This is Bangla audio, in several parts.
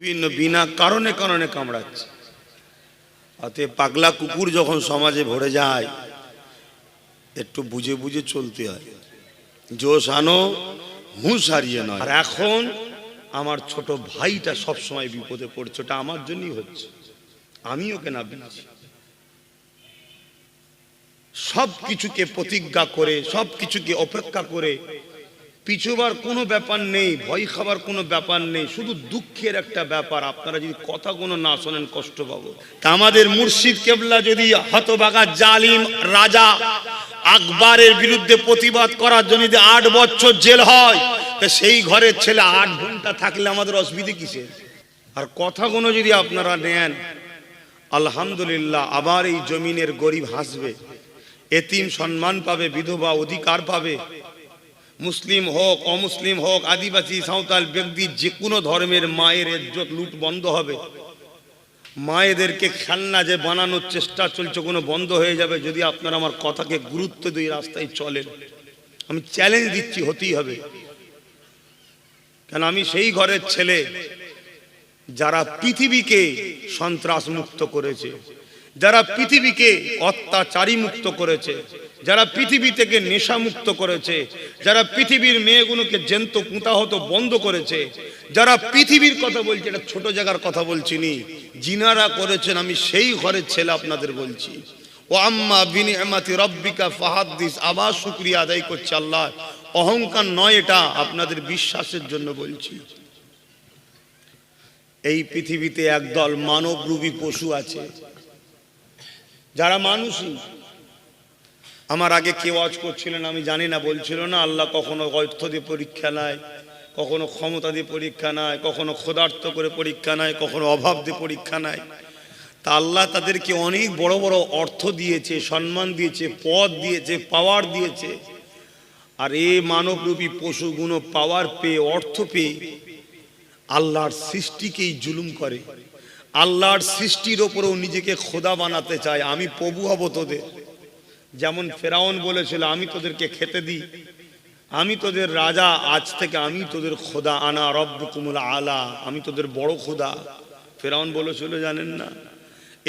বিভিন্ন বিনা কারণে কারণে কামড়াচ্ছে। অতএব পাগলা কুকুর যখন সমাজে ভরে যায় একটু বুঝে বুঝে চলতে হয়। জোশ আনো, হুঁশ হারিয়ে নয়। আর এখন আমার ছোট ভাইটা সবসময় বিপদে পড়ছে, ওটা আমার জন্যই হচ্ছে, আমি ওকে না বলছি। সব কিছুকে প্রতিজ্ঞা করে, সব কিছুকে অপেক্ষা করে পিছুবার কোনো ব্যাপার নেই, ভয় খাবার কোনো ব্যাপার নেই, শুধু দুঃখের একটা ব্যাপার। আপনারা যদি কথাগুলো না শোনেন কষ্ট পাবো। তা আমাদের মুর্শিদ কেবলা যদি হতভাগা জালিম রাজা আকবরের বিরুদ্ধে প্রতিবাদ করার জন্য যদি 8 বছর জেল হয়, তা সেই ঘরের ছেলে 8 ঘন্টা থাকলে আমাদের অসুবিধা কিসের? আর কথাগুলো যদি আপনারা নেন, আলহামদুলিল্লাহ, আবার এই জমিনের গরিব হাসবে, এতিম সম্মান পাবে, বিধবা অধিকার পাবে। মুসলিম হোক, অমুসলিম হোক, আদিবাসী, সাঁওতাল, ব্যক্তি, যে কোনো ধর্মের মায়ের ইজ্জত লুট বন্ধ হবে। মায়েদেরকে খেলনা যে বানানোর চেষ্টা চলছে, কোনো বন্ধ হয়ে যাবে যদি আপনারা আমার কথাকে গুরুত্ব দিয়ে রাস্তায় চলেন। আমি চ্যালেঞ্জ দিচ্ছি, হতেই হবে। কেন আমি সেই ঘরের ছেলে যারা পৃথিবীকে সন্ত্রাস মুক্ত করেছে, যারা পৃথিবীকে অত্যাচারী মুক্ত করেছে, যারা পৃথিবী থেকে নেশা মুক্ত করেছে, যারা পৃথিবীর মেয়েগুলোকে জ্যান্ত কুঁতাহত বন্ধ করেছে, যারা পৃথিবীর কথা বলছে, এটা ছোট জায়গার কথা বলছি নি, জিনারা করেছেন, আমি সেই ঘরের ছেলে আপনাদের বলছি। ও আম্মা বিনিআমাতি রাব্বিকা ফাহাদ্দিস, আবার শুকরিয়া আদায় করছে আল্লাহ, অহংকার নয়, এটা আপনাদের বিশ্বাসের জন্য বলছি। এই পৃথিবীতে একদল মানবরূপী পশু আছে যারা মানুষই। আমার আগে কেউ ওয়াজ করছিলেন, আমি জানি না, বলছিল না আল্লাহ কখনো অর্থ দিয়ে পরীক্ষা নেয়, কখনো ক্ষমতা দিয়ে পরীক্ষা নেয়, কখনো ক্ষুধার্ত করে পরীক্ষা নেয়, কখনো অভাব দিয়ে পরীক্ষা নেয়। তা আল্লাহ তাদেরকে অনেক বড় বড় অর্থ দিয়েছে, সম্মান দিয়েছে, পদ দিয়েছে, পাওয়ার দিয়েছে। আর এই মানবরূপী পশুগুলো পাওয়ার পেয়ে, অর্থ পেয়ে আল্লাহর সৃষ্টিকেই জুলুম করে। আল্লাহর সৃষ্টির ওপরেও নিজেকে খোদা বানাতে চায়, আমি প্রভু হব তোদের। যেমন ফেরাউন বলেছিল, আমি তোদেরকে খেতে দিই, আমি তোদের রাজা, আজ থেকে আমি তোদের খোদা, আনা রব্বুকুমুল আলা, আমি তোদের বড় খোদা। ফেরাউন বলেছিল, জানেন না?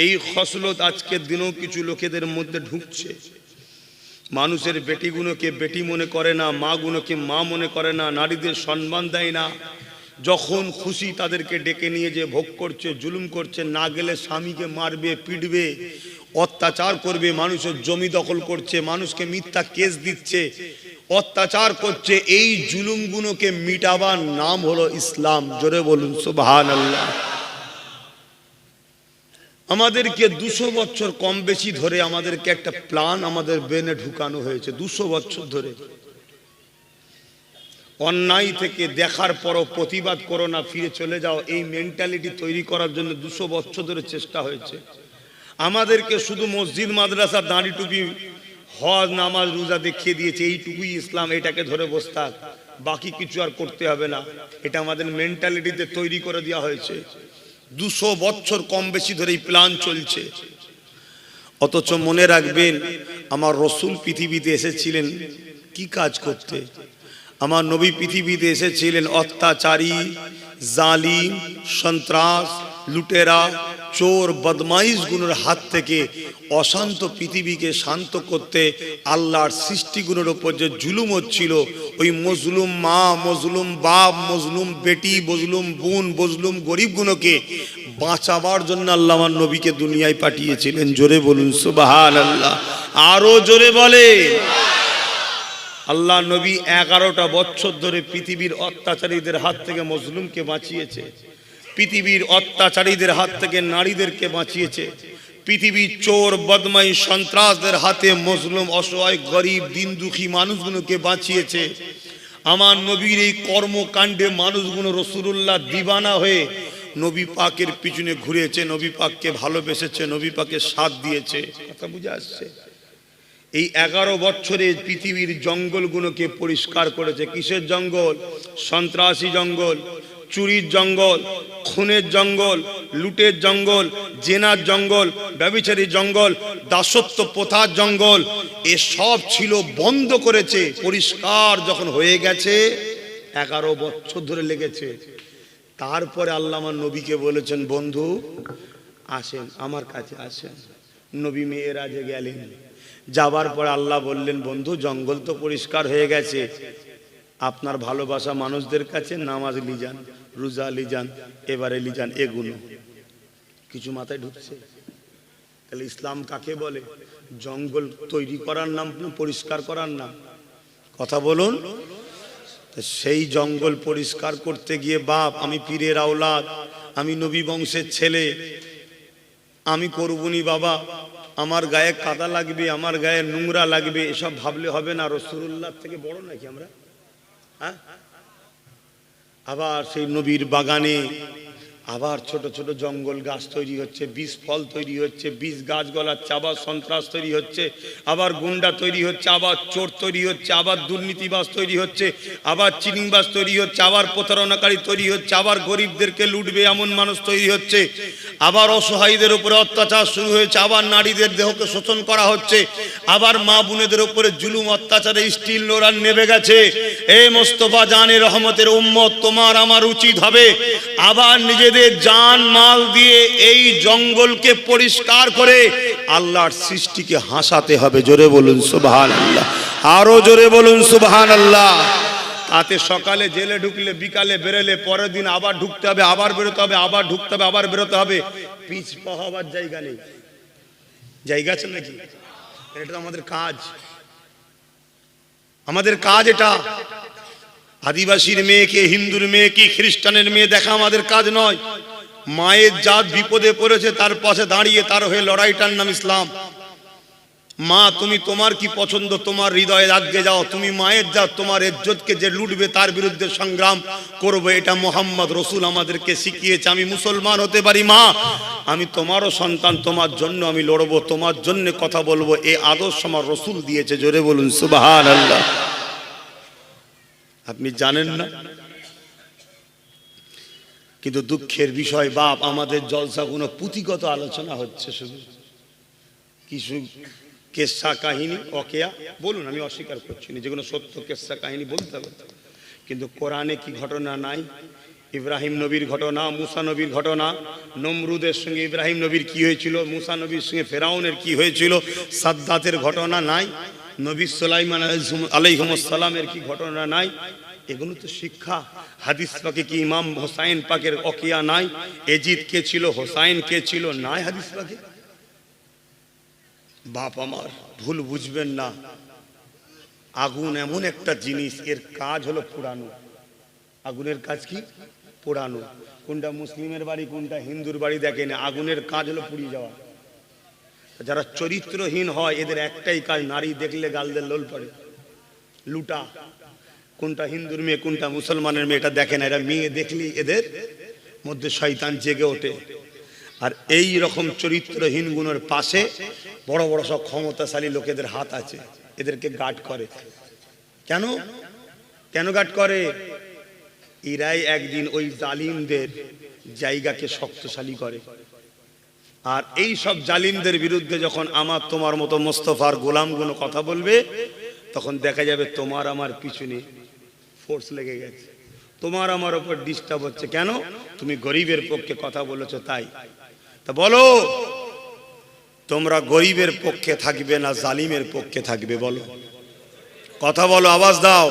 এই খসলত আজকের দিনেও কিছু লোকেদের মধ্যে ঢুকছে। মানুষের বেটিগুলোকে বেটি মনে করে না, মা গুলোকে মা মনে করে না, নারীদের সম্মান দেয় না। যখন খুশি তাদেরকে ডেকে নিয়ে যে ভোগ করছে, জুলুম করছে, না গেলে স্বামীকে মারবে, পিটবে, অত্যাচার করবে, মানুষের জমি দখল করছে, মানুষকে মিথ্যা কেস দিচ্ছে, অত্যাচার করছে। এই জুলুমগুলোকে মিটাবার নাম হলো ইসলাম। জোরে বলুন সুবহানাল্লাহ। আমাদেরকে 200 বছর কম বেশি ধরে আমাদেরকে একটা প্ল্যান আমাদের ব্রেনে ঢুকানো হয়েছে। 200 বছর ধরে অন্যায় থেকে দেখার পরও প্রতিবাদ করো না, ফিরে চলে যাও, এই মেন্টালিটি তৈরি করার জন্য 200 বছর ধরে চেষ্টা হয়েছে। আমাদেরকে শুধু মসজিদ, মাদ্রাসা, দাঁড়ি টুপি, হজ, নামাজ, রোজা দেখিয়ে দিয়েছে, এইটুকুই ইসলাম, এটাকে ধরে বসে থাক, বাকি কিছু আর করতে হবে না। এটা আমাদের মেন্টালিটিতে তৈরি করে দেওয়া হয়েছে। 200 বছর কম বেশি ধরে এই প্ল্যান চলছে। অথচ মনে রাখবেন, আমার রসুল পৃথিবীতে এসেছিলেন কি কাজ করতে? আমার নবী পৃথিবীতে এসেছিলেন অত্যাচারী, জালিম, সন্ত্রাস, লুটেরা, চোর, বদমাইশ গুণের হাত থেকে অশান্ত পৃথিবীকে শান্ত করতে। আল্লাহর সৃষ্টিগুলোর ওপর যে জুলুম হচ্ছিল, ওই মজলুম মা, মজলুম বাপ, মজলুম বেটি, মজলুম বোন, মজলুম গরিবগুলোকে বাঁচাবার জন্য আল্লাহ আমার নবীকে দুনিয়ায় পাঠিয়েছিলেন। জোরে বলুন সুবহানাল্লাহ। আরো জোরে বলে। আল্লাহ নবী 11টা বছর ধরে পৃথিবীর অত্যাচারীদের হাত থেকে মজলুমকে বাঁচিয়েছে, পৃথিবীর অত্যাচারীদের হাত থেকে নারীদেরকে বাঁচিয়েছে, পৃথিবীর চোর, বদমাই, সন্ত্রাসদের হাতে মজলুম, অসহায়, গরিব, দিন দুঃখী মানুষগুলোকে বাঁচিয়েছে। আমার নবীর এই কর্মকাণ্ডে মানুষগুলো রাসূলুল্লাহ দিবানা হয়ে নবী পাকের পিছনে ঘুরেছে, নবী পাককে ভালোবেসেছে, নবী পাকের সাথ দিয়েছে। কথা বুঝে আসছে? এই 11 বছরে পৃথিবীর জঙ্গলগুলোকে পরিষ্কার করেছে। কিসের জঙ্গল? সন্ত্রাসী জঙ্গল, চুরির জঙ্গল, খুনের জঙ্গল, লুটের জঙ্গল, জেনার জঙ্গল, ব্যভিচারীর জঙ্গল, দাসত্ব প্রথার জঙ্গল, এসব ছিল, বন্ধ করেছে। পরিষ্কার যখন হয়ে গেছে, 11 বছর ধরে লেগেছে। তারপরে আল্লাহ আমার নবীকে বলেছেন, বন্ধু আসেন আমার কাছে আসেন। নবী মেরাজে গেলেন, যাবার পর আল্লাহ বললেন, বন্ধু জঙ্গল তো পরিষ্কার হয়ে গেছে, আপনার ভালোবাসা মানুষদের কাছে নামাজ লিজান, রোজা লিজান, এবারে লিজান এগুলো। কিছু মাথায় ঢুকছে? তাহলে ইসলাম কাকে বলে? জঙ্গল তৈরি করার নাম, পরিষ্কার করার নাম। কথা বলুন। সেই জঙ্গল পরিষ্কার করতে গিয়ে বাপ, আমি পীরের আওলাদ, আমি নবী বংশের ছেলে, আমি করবনি বাবা, আমার গায়ে কাদা লাগবে, আমার গায়ে নোংরা লাগবে, এসব ভাবলে হবে না। রাসূলুল্লাহ থেকে বড় নাকি আমরা? হ্যাঁ। আবার সেই নবীর বাগানে আবার ছোট ছোট জঙ্গল গাছ তৈরি হচ্ছে, বীজ ফল তৈরি হচ্ছে, বীজ গাছ গলাচ্ছে, আবার সন্ত্রাস তৈরি হচ্ছে, আবার গুন্ডা তৈরি হচ্ছে, আবার চোর তৈরি হচ্ছে, আবার দুর্নীতিবাজ তৈরি হচ্ছে, আবার চিনিংবাজ তৈরি হচ্ছে, আবার প্রতারণাকারী তৈরি হচ্ছে, আবার গরিবদেরকে লুটবে এমন মানুষ তৈরি হচ্ছে, আবার অসহায়ীদের উপরে অত্যাচার শুরু হয়েছে, আবার নারীদের দেহকে শোষণ করা হচ্ছে, আবার মা বোনেদের উপরে জুলুম অত্যাচারে স্টিল লোরান নেমে গেছে। এ মোস্তফা জানে রহমতের উম্মত, তোমার আমার উচিত হবে আবার নিজেদের জান মাল দিয়ে এই জঙ্গলকে পরিষ্কার করে আল্লাহর সৃষ্টিকে হাসাতে হবে। জোরে বলুন সুবহানাল্লাহ, আরো জোরে বলুন সুবহানাল্লাহ। তাতে সকালে জেলে ঢুকলে, বিকালে বেরোলে, পরের দিন আবার ঢুকতে হবে, আবার বেরোতে হবে, আবার ঢুকতে হবে, আবার বেরোতে হবে। পিছ পা হবার জায়গা নেই। জায়গা আছে নাকি? এটা আমাদের কাজ, আমাদের কাজ এটা। আদিবাসীর মেয়েকে, হিন্দুর মেয়ে কি খ্রিস্টানের মেয়ে দেখা আমাদের কাজ নয়। মায়ের জাত বিপদে পড়েছে, তার পাশে দাঁড়িয়ে তার হয়ে লড়াইটার নাম ইসলাম। মা, তুমি তোমার কি পছন্দ তোমার হৃদয়ে রাখতে যাও। তুমি মায়ের জাত, তোমার ইজ্জতকে যে লুটবে তার বিরুদ্ধে সংগ্রাম করবে, এটা মোহাম্মদ রসুল আমাদেরকে শিখিয়েছে। আমি মুসলমান হতে পারি মা, আমি তোমারও সন্তান, তোমার জন্য আমি লড়বো, তোমার জন্য কথা বলবো, এই আদর্শ আমার রসুল দিয়েছে। জোরে বলুন সুবহানাল্লাহ। আপনি জানেন না, কিন্তু দুঃখের বিষয় বাপ, আমাদের জলসা কোনো পুঁথিগত আলোচনা হচ্ছে, শুধু কিছু কেসা কাহিনী, অকেয়া বলুন, আমি অস্বীকার করছি না, যেগুলো সত্য কেসা কাহিনী বলতে হবে, কিন্তু কোরআনে কি ঘটনা নাই? ইব্রাহিম নবীর ঘটনা, মুসা নবীর ঘটনা, নমরুদের সঙ্গে ইব্রাহিম নবীর কি হয়েছিল, মুসা নবীর সঙ্গে ফেরাউনের কি হয়েছিল, সাদ্দাতের ঘটনা নাই? নবী সুলাইমান আলাইহিস সালামের কি ঘটনা নাই? এগুলো তো শিক্ষা। হাদিস পাকে কি ইমাম হোসাইন পাকের অকিয়া নাই? এজিদ কে ছিল, হোসাইন কে ছিল, নাই হাদিস পাকে? বাপ আমার, ভুল বুঝবেন না। আগুন এমন একটা জিনিস, এর কাজ হলো পোড়ানো। আগুনের কাজ কি? পোড়ানো। কোনটা মুসলিমের বাড়ি, কোনটা হিন্দুর বাড়ি দেখেন, আগুনের কাজ হলো পুড়িয়ে যাওয়া। যারা চরিত্রহীন হয় এদের একটাই কাজ, নারী দেখলে গালদের লোল পড়ে, লুটা। কোনটা হিন্দুর মেয়ে, কোনটা মুসলমানের মেয়ে, এটা দেখে না। এরা মেয়ে দেখলেই এদের মধ্যে শয়তান জেগে ওঠে। আর এই রকম চরিত্রহীন গুণের পাশে বড় বড় সব ক্ষমতাশালী লোকেদের হাত আছে, এদেরকে গার্ড করে। কেন কেন গার্ড করে? এরাই একদিন ওই জালিমদের জায়গাকে শক্তিশালী করে। আর এই সব জালিমদের বিরুদ্ধে যখন আমার তোমার মতো মোস্তফার গোলামগুলো কথা বলবে, তখন দেখা যাবে তোমার আমার পিছনে ফোর্স লেগে গেছে, তোমার আমার উপর ডিস্টার্ব হচ্ছে। কেন? তুমি গরিবের পক্ষে কথা বলেছো তাই। তা বলো, তোমরা গরিবের পক্ষে থাকবে না জালিমের পক্ষে থাকবে? বলো, কথা বলো, আওয়াজ দাও।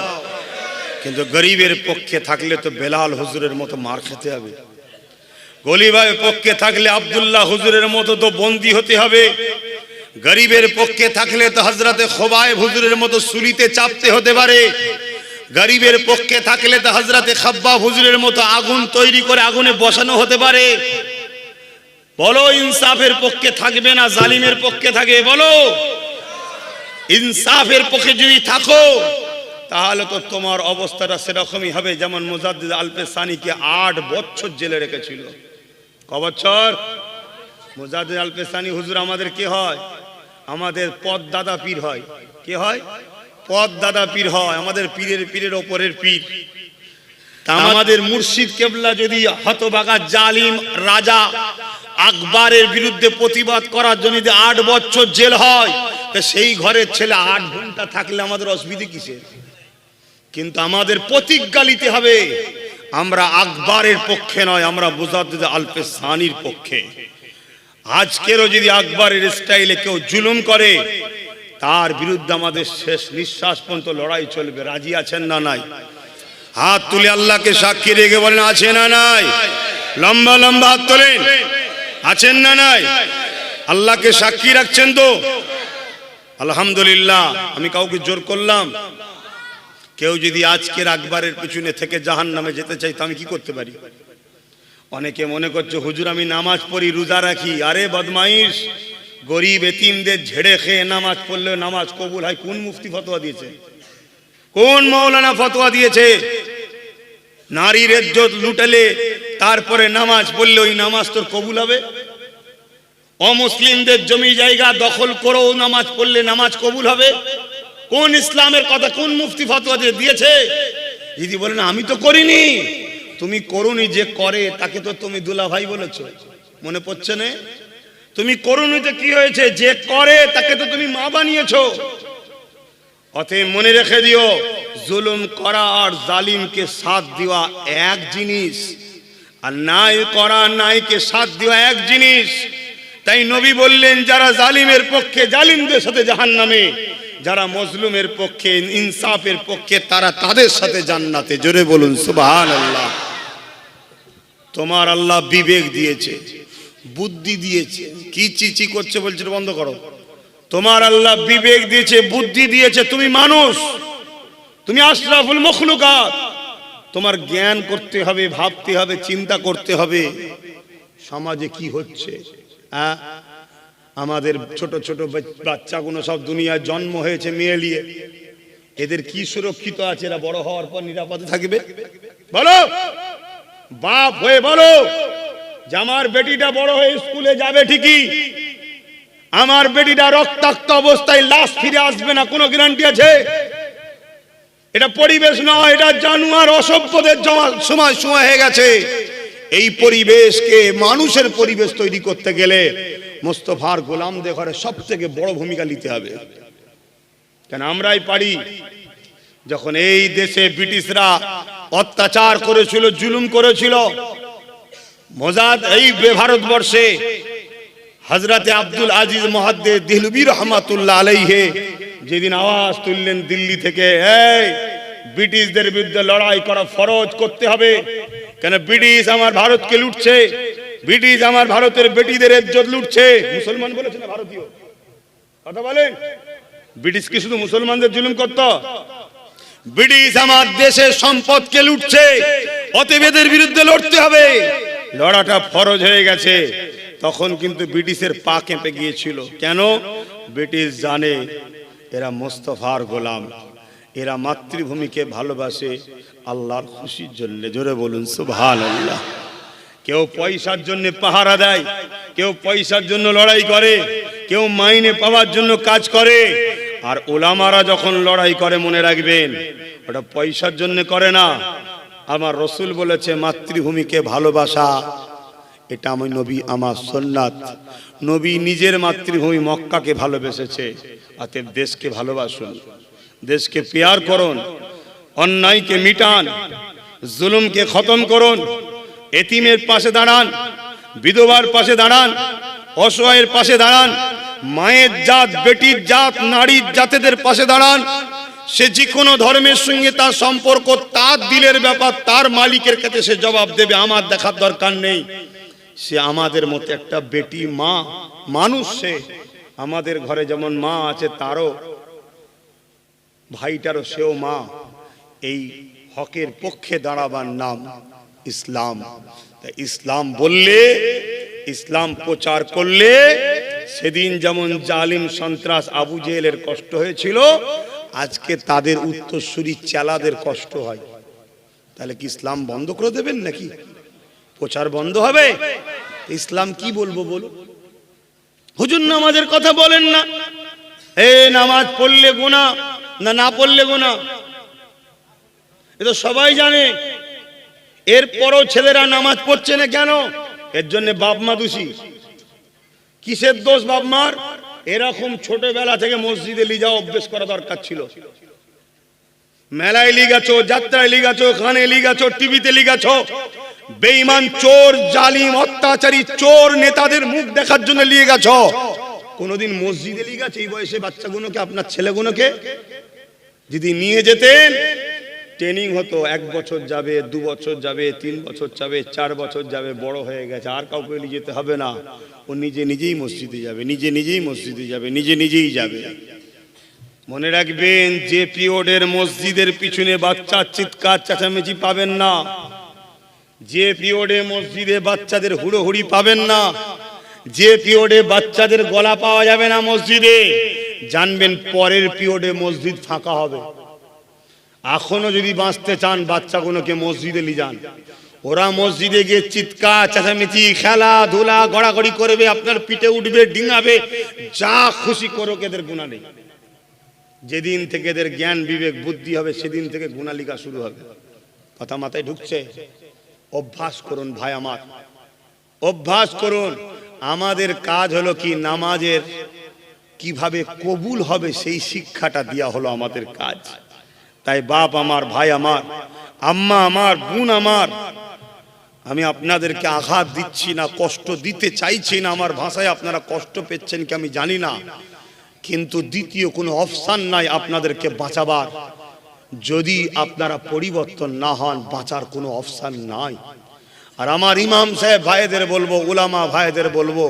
কিন্তু গরিবের পক্ষে থাকলে তো বেলাল হুজুরের মতো মার খেতে হবে। গরিবের পক্ষে থাকলে আব্দুল্লাহ হুজুরের মতো তো বন্দী হতে হবে। গরিবের পক্ষে থাকলে তো হযরতে খোবায়েব হুজুরের মতো সুলিতে চাপতে হতে পারে। গরিবের পক্ষে থাকলে তো হযরতে খাব্বাব হুজুরের মতো আগুন তৈরি করে আগুনে বসানো হতে পারে। বলো, ইনসাফের পক্ষে থাকবে না জালিমের পক্ষে থাকবে? বলো, ইনসাফের পক্ষে যদি থাকো তাহলে তো তোমার অবস্থাটা সেরকমই হবে যেমন মুজাদ্দিদ আল-পেসানিকে 8 বছর জেলে রেখেছিল। ক বছর? মুজাদ্দিদ আল-পেসানি হুজুর আমাদের কে হয়? আমাদের পদ দাদা পীর হয়। কে হয়? পদ দাদা পীর হয়, আমাদের পীরের পীরের ওপরের পীর। আমাদের মুর্শিদ কেবলা যদি হতভাগা জালিম রাজা আকবরের বিরুদ্ধে প্রতিবাদ করার জন্য 8 বছর জেল হয়, তো সেই ঘরের ছেলে 8 ঘন্টা থাকলে আমাদের অসুবিধা কিসের? কিন্তু আমাদের প্রতিজ্ঞা নিতে হবে, আমরা আকবরের পক্ষে নয়, আমরা মুজাদ্দিদ আলফে সানির পক্ষে। আজকেরও যদি আকবরের স্টাইলে কেউ জুলুম করে, তার বিরুদ্ধে আমাদের শেষ নিঃশ্বাস পর্যন্ত লড়াই চলবে। রাজি আছেন না নাই? হাত তুলে আল্লাহকে সাক্ষী রেখে বলেন আছে না নাই? লম্বা লম্বা হাত তোলেন, আছেন না নাই? আল্লাহকে সাক্ষী রাখছেন তো? আলহামদুলিল্লাহ। আমি কাউকে জোর করলাম? কেউ যদি আজকের আকবরের পিছনে থেকে জাহান্নামে যেতে চাই, তো আমি কি করতে পারি? অনেকে মনে করছে হুজুর আমি নামাজ পড়ি, রোজা রাখি। আরে বদমাইশ, গরিব এতিমদের ঝেড়ে খেয়ে নামাজ পড়লে নামাজ কবুল হয়? কোন মুফতি ফতোয়া দিয়েছে? কোন মাওলানা ফতোয়া দিয়েছে? নারীর ইজ্জত লুটালে তারপরে নামাজ পড়লে ওই নামাজ তোর কবুল হবে? অমুসলিমদের জমি জায়গা দখল করেও নামাজ পড়লে নামাজ কবুল হবে? কোন ইসলামের কথা, কোন মুফতি ফতোয়া দিয়েছে? যদি বলেন আমি তো করিনি, তুমি করুনি, যে করে তাকে তো তুমি দুলা ভাই বলেছো, মনে পড়ছে না? তুমি করুনি তো কি হয়েছে, যে করে তাকে তো তুমি মা বানিয়েছো। অতএব মনে রেখে দিও, জুলুম করা আর জালিমকে সাথ দেওয়া এক জিনিস, আর নাই করা নাইকে সাথ দেওয়া এক জিনিস। তাই নবী বললেন যারা জালিমের পক্ষে জালিমদের সাথে জাহান্নামে, যারা মজলুমের পক্ষে ইনসাফের পক্ষে তারা তাদের সাথে জান্নাতে। জোরে বলুন সুবহানাল্লাহ। তোমার আল্লাহ বিবেক দিয়েছে, বুদ্ধি দিয়েছে। কি চিচি করছে বলছে বন্ধ করো। তোমার আল্লাহ বিবেক দিয়েছে, বুদ্ধি দিয়েছে। তুমি মানুষ, তুমি আশরাফুল মখলুকাত। তোমার জ্ঞান করতে হবে, ভাবতে হবে, চিন্তা করতে হবে সমাজে কি হচ্ছে। আমাদের ছোট ছোট বাচ্চাগুলো সব দুনিয়ায় জন্ম হয়েছে মেয়ে নিয়ে, এদের কি সুরক্ষিত আছে? এরা বড় হওয়ার পর নিরাপদে থাকবে? বলো, বাপ হয়ে বলো যে আমার বেটিটা বড় হয়ে স্কুলে যাবে ঠিকই, আমার বেটিটা রক্তাক্ত অবস্থায় লাশ ফিরে আসবে না, কোনো গ্যারান্টি আছে? এটা পরিবেশ নয়, এটা জানোয়ার অসভ্যদের সময় হয়ে গেছে। এই পরিবেশকে মানুষের পরিবেশ তৈরি করতে গেলে মুস্তাফার গোলামদের ঘরে সব থেকে বড় ভূমিকা নিতে হবে। কেন আমরাই পারি। যখন এই দেশে ব্রিটিশরা অত্যাচার করেছিল, জুলুম করেছিল, মোজাদ এই ভারতবর্ষে হযরতে আব্দুল আজিজ মুহাদ্দিস দেহলভী রহমাতুল্লাহ আলাইহি যেদিন আওয়াজ তুললেন দিল্লি থেকে, এই ব্রিটিশদের বিরুদ্ধে লড়াই করা ফরজ করতে হবে, কেন ব্রিটিশ আমার ভারতকে লুটছে, ব্রিটিশ আমার ভারতের বেটিদের ইজ্জত লুটছে। মুসলমান বলেছে না ভারতীয়? কথা বলেন। ব্রিটিশ কি শুধু মুসলমানদের জুলুম করত? ব্রিটিশ আমার দেশের সম্পদকে লুটছে, অতএব এদের বিরুদ্ধে লড়তে হবে। লড়াটা ফরজ হয়ে গেছে। তখন কিন্তু ব্রিটিশের পা কেঁপে গিয়েছিল। কেন? ব্রিটিশ জানে এরা মুস্তাফার গোলাম, এরা মাতৃভূমিকে ভালোবাসে আল্লাহর খুশির জন্য। জোরে বলুন সুবহানাল্লাহ। কেউ পয়সার জন্য পাহারা দেয়, কেউ পয়সার জন্য লড়াই করে, কেউ মাইনে পাওয়ার জন্য কাজ করে। আর ওলামারা যখন লড়াই করে মনে রাখবেন ওটা পয়সার জন্য করে না। আমার রসুল বলেছে মাতৃভূমিকে ভালোবাসা, এটা আমি নবী, আমার সুন্নাত। নবী নিজের মাতৃভূমি মক্কাকে ভালোবেসেছে। অতএব দেশকে ভালোবাসুন, দেশকে প্যার করুন, অন্যায়কে মিটান, জুলুমকে খতম করুন, এতিমের পাশে দাঁড়ান, বিধবার পাশে দাঁড়ান, অসহায়ের পাশে দাঁড়ান, মায়ের জাত, বেটির জাত, নারীর জাতেদের পাশে দাঁড়ান। সে যে কোনো ধর্মের সঙ্গে তার সম্পর্ক তার দিলের ব্যাপার, তার মালিকের কাছে সে জবাব দেবে, আমার দেখার দরকার নেই। সে আমাদের মতো একটা বেটি, মা, মানুষ। সে আমাদের ঘরে যেমন মা আছে, তারও ভাইটারও সেও মা। এই হকের পক্ষে দাঁড়াবার নাম ইসলাম। ইসলাম বললে, ইসলাম প্রচার করলে সেদিন যেমন জালিম সন্ত্রাস আবু জেহেলের কষ্ট হয়েছিল, আজকে তাদের উত্তরসূরি চেলাদের কষ্ট হয়। তাহলে কি ইসলাম বন্ধ করে দেবেন নাকি? প্রচার বন্ধ হবে? ইসলাম কি বলবো বলো? হুজুর নামাজের কথা বলেন না, নামাজ পড়লে গুনাহ না, না পড়লে গুনাহ, এ তো সবাই জানে। এরপরও ছেলেরা নামাজ পড়ছে না কেন? এর জন্য বাপ মা দোষী। কিসের দোষ বাপ মার? এরকম ছোটবেলা থেকে মসজিদে নিয়ে যাওয়া অভ্যেস করা দরকার ছিল। মেলায় লিগাছ, যাত্রায় লিগাছ, গানে লিগাছ, টিভিতে লিগাছ। বেঈমান, চোর, জালিম, অত্যাচারী চোর নেতাদের মুখ দেখার জন্য লিয়ে গেছ। কোনদিন মসজিদে লিগাছে এই বয়সে বাচ্চাগুলোকে, আপনার ছেলেগুলোকে যদি নিয়ে যেতেন, ট্রেনিং হতো, 1 বছর যাবে, 2 বছর যাবে, 3 বছর যাবে, 4 বছর যাবে, বড় হয়ে গেছে, আর কাউকে নিয়ে যেতে হবে না, ও নিজে নিজেই মসজিদে যাবে, নিজে নিজেই মসজিদে যাবে, নিজে নিজেই যাবে। মনে রাখবেন, যে পিরিয়ডের মসজিদের পিছনে বাচ্চার চিৎকার চেঁচামেচি পাবেন না, যে পিরিয়ডে মসজিদে বাচ্চাদের হুড়োহুড়ি পাবেন না, যে পিরিয়ডে বাচ্চাদের গলা পাওয়া যাবে না মসজিদে, জানবেন পরের পিরিয়ডে মসজিদ ফাঁকা হবে। এখনো যদি বাঁচতে চান বাচ্চাগুলোকে মসজিদে নিয়ে যান, ওরা মসজিদে গিয়ে চিৎকার চেঁচামেচি, খেলাধুলা, গড়াগড়ি করবে, আপনার পিঠে উঠবে, ডিঙাবে, যা খুশি করুক, এদের গুনাহ নেই। যেদিন থেকে এদের জ্ঞান বিবেক বুদ্ধি হবে সেদিন থেকে গুনালিকা শুরু হবে। কথা মাথায় ঢুকছে? অভ্যাস করুন ভাই আমার, অভ্যাস করুন। আমাদের কাজ হলো কি, নামাজের কিভাবে কবুল হবে সেই শিক্ষাটা দেওয়া হলো আমাদের কাজ। তাই বাপ আমার, ভাই আমার, আম্মা আমার, বোন আমার, আমি আপনাদেরকে আঘাত দিচ্ছি না, কষ্ট দিতে চাইছি না, আমার ভাষায় আপনারা কষ্ট পেচ্ছেন কি আমি জানি না, কিন্তু দ্বিতীয় কোনো অপশন নাই আপনাদেরকে বাঁচাবার। যদি আপনারা পরিবর্তন না হন, বাঁচার কোনো অপশন নাই। আর আমার ইমাম সাহেব ভাইদের বলবো, উলামা ভাইদের বলবো,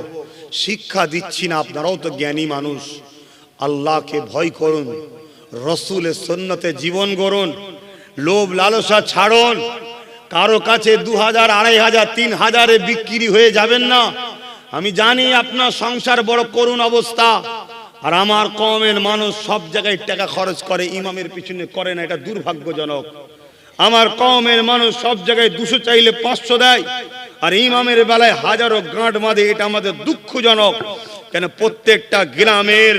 শিক্ষা দিচ্ছি না, আপনারাও তো জ্ঞানী মানুষ, আল্লাহকে ভয় করুন, রসুলের সুন্নতে জীবন গড়ুন, লোভ লালসা ছাড়ুন। কারো কাছে 2000, 2500, 3000 বিক্রি হয়ে যাবেন না। আমি জানি আপনার সংসার বড় করুণ অবস্থা, আর আমার কওমের মানুষ সব জায়গায় টাকা খরচ করে, ইমামের পিছনে করে না, এটা দুর্ভাগ্যজনক। আমার কওমের মানুষ সব জায়গায় 200 চাইলে 500 দেয়, আর ইমামের বেলায় হাজারো গাঁট বাঁধে, এটা আমাদের দুঃখজনক। কেন? প্রত্যেকটা গ্রামের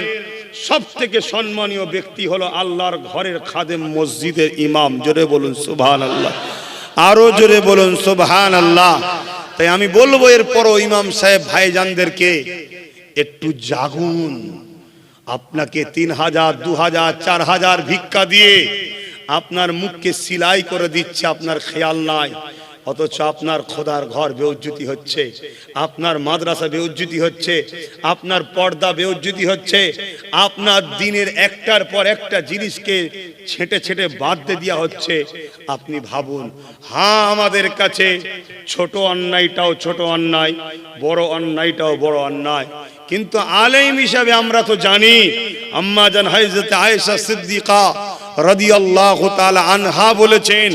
সব থেকে সম্মানীয় ব্যক্তি হলো আল্লাহর ঘরের খাদেম, মসজিদের ইমাম। জোরে বলুন সুবহানাল্লাহ, আরো জোরে বলুন সুবহানাল্লাহ। তাই আমি বলবো এরপরও ইমাম সাহেব ভাইজানদেরকে একটু জাগুন। আপনাকে 3000, 2000, 4000 ভিক্ষা দিয়ে আপনার মুখকে সিলাই করে দিচ্ছে, আপনার খেয়াল নাই, অথচ আপনার খোদার ঘর বেউজ্জতি হচ্ছে, আপনার মাদ্রাসা বেউজ্জতি হচ্ছে, আপনার পর্দা বেউজ্জতি হচ্ছে, আপনার দিনের একটার পর একটা জিনিসকে ছেঁটে ছেঁটে বাদ দিয়ে দেওয়া হচ্ছে। আপনি ভাবুন, হ্যাঁ আমাদের কাছে ছোট অন্যায়টাও ছোট অন্যায়, বড় অন্যায়টাও বড় অন্যায়, কিন্তু আলেম হিসাবে আমরা তো জানি, আম্মা জান হযরত আয়েশা সিদ্দিকা রাদিয়াল্লাহু তাআলা আনহা বলেছেন,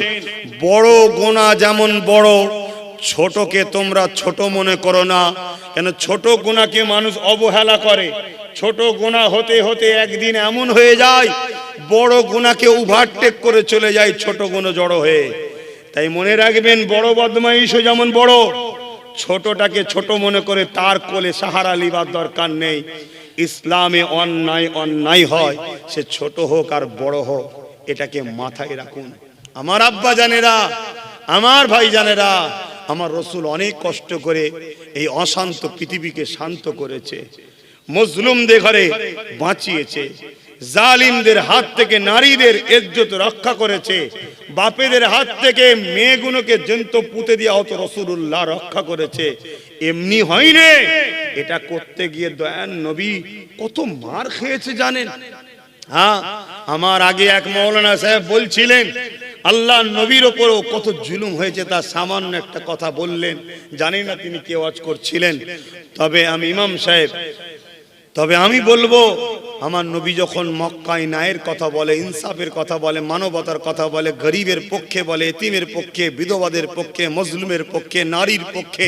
বড় গুনাহ যেমন বড়, ছোটকে তোমরা ছোট মনে করো না। কেন? ছোট গুনাহকে মানুষ অবহেলা করে, ছোট গুনাহ হতে হতে একদিন এমন হয়ে যায় বড় গুনাহকে ওভারটেক করে চলে যায় ছোট গুনাহ জড়ো হয়ে। তাই মনে রাখবেন, বড় বদমাইশও যেমন বড়, ছোটটাকে ছোট মনে করে তার কোলে সাহারা লিবার দরকার নেই। ইসলামে অন্যায় অন্যায় হয়, সে ছোট হোক আর বড় হোক, এটাকে মাথায় রাখুন। আমার আব্বা জানেরা, আমার ভাই জানেরা, আমার রসুল অনেক কষ্ট করে এই অশান্ত পৃথিবীকে শান্ত করেছে, মজলুমদের ঘরে বাঁচিয়েছে, জালিমদের হাত থেকে নারীদের ইজ্জত রক্ষা করেছে, বাপেদের হাত থেকে মেয়েগুলোকে জ্যান্ত পুঁতে দেওয়া হতো, রাসূলুল্লাহ রক্ষা করেছে। এমনি হয়নি, এটা করতে গিয়ে দয়ান নবী কত মার খেয়েছে জানেন? হ্যাঁ, আমার আগে এক মাওলানা সাহেব বলছিলেন, আল্লাহ নবীর ওপরও কত জুলুম হয়েছে, তার সামান্য একটা কথা বললেন। জানি না তিনি কে ওয়াজ করছিলেন, তবে আমি ইমাম সাহেব, তবে আমি বলবো, আমার নবী যখন মক্কায় ন্যায়ের কথা বলে, ইনসাফের কথা বলে, মানবতার কথা বলে, গরিবের পক্ষে বলে, এতিমের পক্ষে, বিধবাদের পক্ষে, মজলুমের পক্ষে, নারীর পক্ষে